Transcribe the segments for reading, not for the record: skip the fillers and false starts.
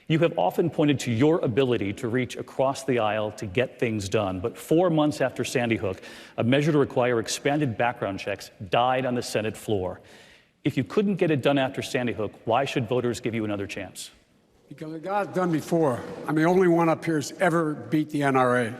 You have often pointed to your ability to reach across the aisle to get things done, but 4 months after Sandy Hook, a measure to require expanded background checks died on the Senate floor. If you couldn't get it done after Sandy Hook, why should voters give you another chance? Because it got done before. I'm the only one up here who's ever beat the NRA.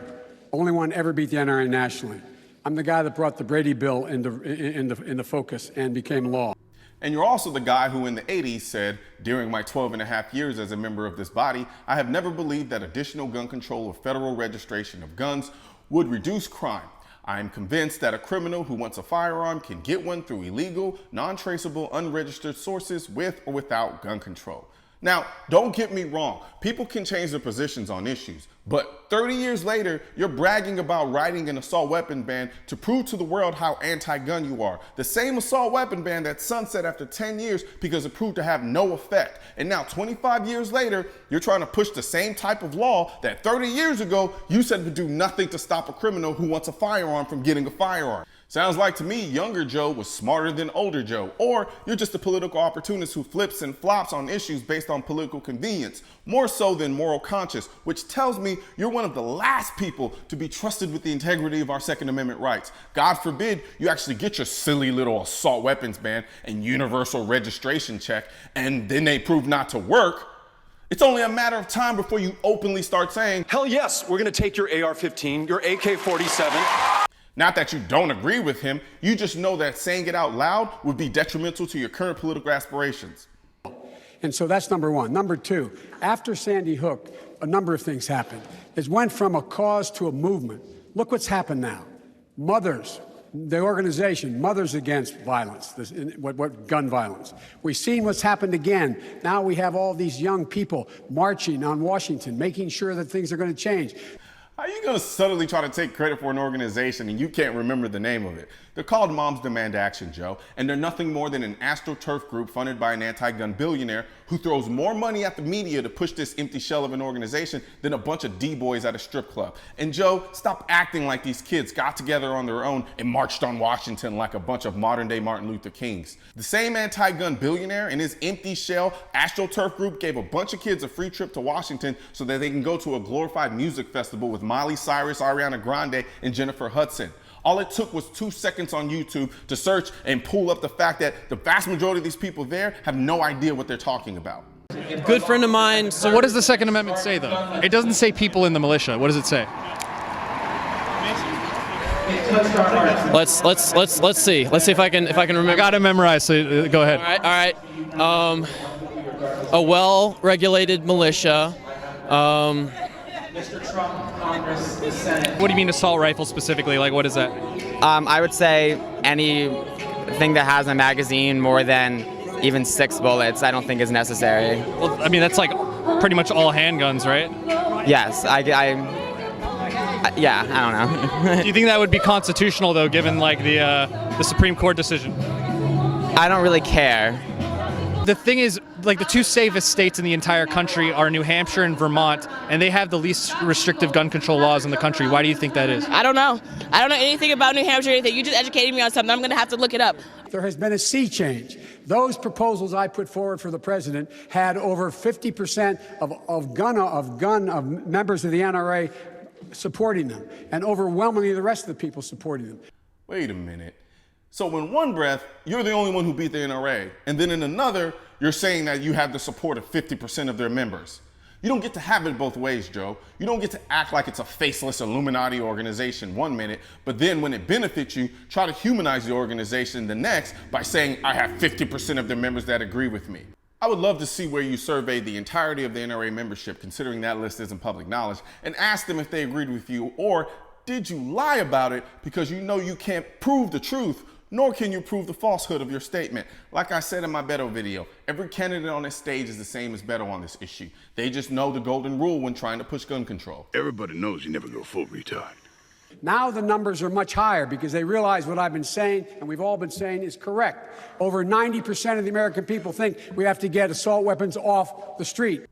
Only one ever beat the NRA nationally. I'm the guy that brought the Brady bill into focus and became law. And you're also the guy who in the 80s said, during my 12.5 years as a member of this body, I have never believed that additional gun control or federal registration of guns would reduce crime. I am convinced that a criminal who wants a firearm can get one through illegal, non-traceable, unregistered sources with or without gun control. Now, don't get me wrong, people can change their positions on issues, but 30 years later, you're bragging about writing an assault weapon ban to prove to the world how anti-gun you are. The same assault weapon ban that sunset after 10 years because it proved to have no effect. And now 25 years later, you're trying to push the same type of law that 30 years ago you said would do nothing to stop a criminal who wants a firearm from getting a firearm. Sounds like to me, younger Joe was smarter than older Joe, or you're just a political opportunist who flips and flops on issues based on political convenience, more so than moral conscience, which tells me you're one of the last people to be trusted with the integrity of our Second Amendment rights. God forbid you actually get your silly little assault weapons ban and universal registration check, and then they prove not to work. It's only a matter of time before you openly start saying, hell yes, we're gonna take your AR-15, your AK-47. Not that you don't agree with him, you just know that saying it out loud would be detrimental to your current political aspirations. And so that's number one. Number two, after Sandy Hook, a number of things happened. It went from a cause to a movement. Look what's happened now. Mothers, the organization, Mothers Against Violence, gun violence. We've seen what's happened again. Now we have all these young people marching on Washington, making sure that things are going to change. How are you going to subtly try to take credit for an organization and you can't remember the name of it? They're called Moms Demand Action, Joe, and they're nothing more than an AstroTurf group funded by an anti-gun billionaire who throws more money at the media to push this empty shell of an organization than a bunch of D-boys at a strip club. And Joe, stop acting like these kids got together on their own and marched on Washington like a bunch of modern-day Martin Luther Kings. The same anti-gun billionaire and his empty shell AstroTurf group gave a bunch of kids a free trip to Washington so that they can go to a glorified music festival with Miley Cyrus, Ariana Grande, and Jennifer Hudson. All it took was 2 seconds on YouTube to search and pull up the fact that the vast majority of these people there have no idea what they're talking about. Good friend of mine. So what does the Second Amendment say, though? It doesn't say people in the militia. What does it say? Let's see. Let's see if I can remember. I got it memorized, so go ahead. All right. A well-regulated militia. Mr. Trump, Congress, the Senate. What do you mean assault rifle specifically? Like, what is that? I would say anything that has a magazine more than even 6 bullets, I don't think is necessary. Well, I mean, that's like pretty much all handguns, right? Yes, yeah, I don't know. Do you think that would be constitutional, though, given like the Supreme Court decision? I don't really care. The thing is, like, the 2 safest states in the entire country are New Hampshire and Vermont, and they have the least restrictive gun control laws in the country. Why do you think that is? I don't know. I don't know anything about New Hampshire or anything. You just educated me on something. I'm going to have to look it up. There has been a sea change. Those proposals I put forward for the president had over 50% of members of the NRA supporting them, and overwhelmingly the rest of the people supporting them. Wait a minute. So in one breath, you're the only one who beat the NRA, and then in another, you're saying that you have the support of 50% of their members. You don't get to have it both ways, Joe. You don't get to act like it's a faceless Illuminati organization one minute, but then when it benefits you, try to humanize the organization the next by saying, I have 50% of their members that agree with me. I would love to see where you surveyed the entirety of the NRA membership, considering that list isn't public knowledge, and ask them if they agreed with you, or did you lie about it because you know you can't prove the truth, nor can you prove the falsehood of your statement. Like I said in my Beto video, every candidate on this stage is the same as Beto on this issue. They just know the golden rule when trying to push gun control. Everybody knows you never go full retard. Now the numbers are much higher because they realize what I've been saying, and we've all been saying, is correct. Over 90% of the American people think we have to get assault weapons off the street.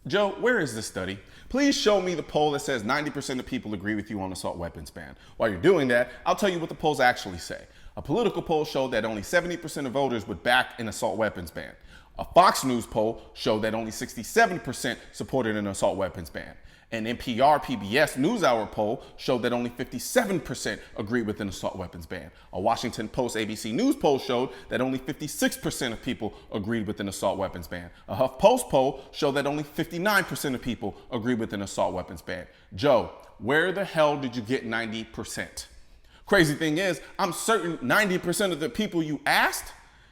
Joe, where is this study? Please show me the poll that says 90% of people agree with you on assault weapons ban. While you're doing that, I'll tell you what the polls actually say. A Politico poll showed that only 70% of voters would back an assault weapons ban. A Fox News poll showed that only 67% supported an assault weapons ban. An NPR PBS NewsHour poll showed that only 57% agreed with an assault weapons ban. A Washington Post ABC News poll showed that only 56% of people agreed with an assault weapons ban. A HuffPost poll showed that only 59% of people agreed with an assault weapons ban. Joe, where the hell did you get 90%? Crazy thing is, I'm certain 90% of the people you asked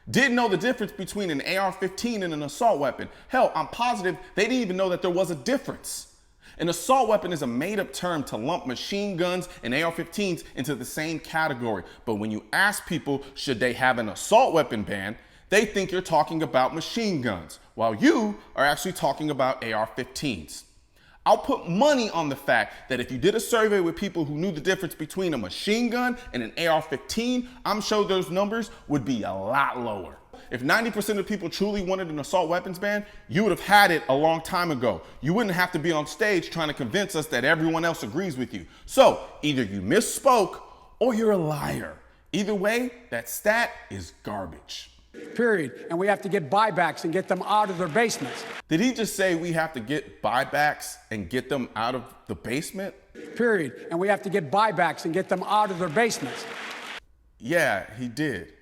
didn't know the difference between an AR-15 and an assault weapon. Hell, I'm positive they didn't even know that there was a difference. An assault weapon is a made-up term to lump machine guns and AR-15s into the same category. But when you ask people, should they have an assault weapon ban, they think you're talking about machine guns, while you are actually talking about AR-15s. I'll put money on the fact that if you did a survey with people who knew the difference between a machine gun and an AR-15, I'm sure those numbers would be a lot lower. If 90% of people truly wanted an assault weapons ban, you would have had it a long time ago. You wouldn't have to be on stage trying to convince us that everyone else agrees with you. So either you misspoke or you're a liar. Either way, that stat is garbage. Period. And we have to get buybacks and get them out of their basements. Did he just say we have to get buybacks and get them out of the basement? Period. And we have to get buybacks and get them out of their basements. Yeah, he did.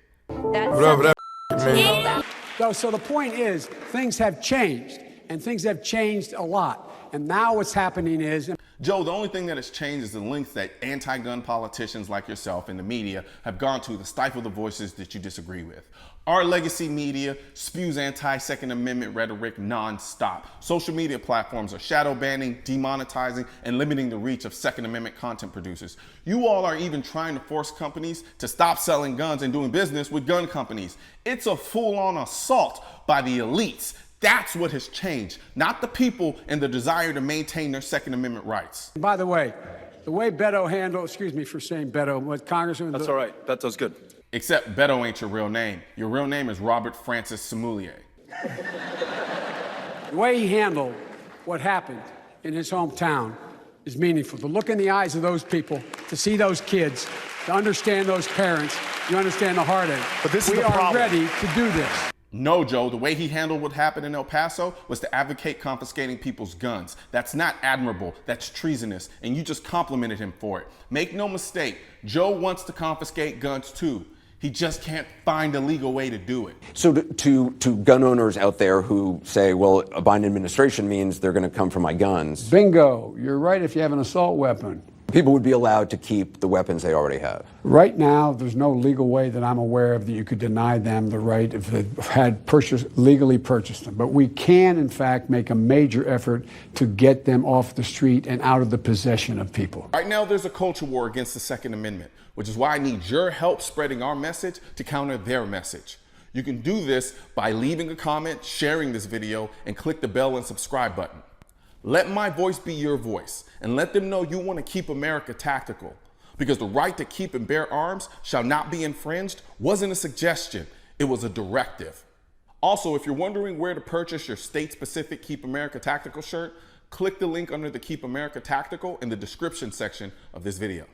So the point is, things have changed, and things have changed a lot. And now what's happening is... Joe, the only thing that has changed is the lengths that anti-gun politicians like yourself and the media have gone to stifle the voices that you disagree with. Our legacy media spews anti-Second Amendment rhetoric nonstop. Social media platforms are shadow banning, demonetizing, and limiting the reach of Second Amendment content producers. You all are even trying to force companies to stop selling guns and doing business with gun companies. It's a full-on assault by the elites. That's what has changed, not the people and the desire to maintain their Second Amendment rights. By the way Beto handled, excuse me for saying Beto, what Congressman... That's all right. Beto's good. Except Beto ain't your real name. Your real name is Robert Francis Sommelier. The way he handled what happened in his hometown is meaningful. To look in the eyes of those people, to see those kids, to understand those parents, you understand the heartache. But this is we the are problem. ready to do this. No, Joe, the way he handled what happened in El Paso was to advocate confiscating people's guns. That's not admirable, that's treasonous, and you just complimented him for it. Make no mistake, Joe wants to confiscate guns too. He just can't find a legal way to do it. So to gun owners out there who say, well, a Biden administration means they're going to come for my guns. Bingo, you're right if you have an assault weapon. People would be allowed to keep the weapons they already have. Right now, there's no legal way that I'm aware of that you could deny them the right if they had legally purchased them. But we can, in fact, make a major effort to get them off the street and out of the possession of people. Right now, there's a culture war against the Second Amendment, which is why I need your help spreading our message to counter their message. You can do this by leaving a comment, sharing this video, and click the bell and subscribe button. Let my voice be your voice, and let them know you want to keep America tactical. Because the right to keep and bear arms shall not be infringed wasn't a suggestion, it was a directive. Also, if you're wondering where to purchase your state-specific Keep America Tactical shirt, click the link under the Keep America Tactical in the description section of this video.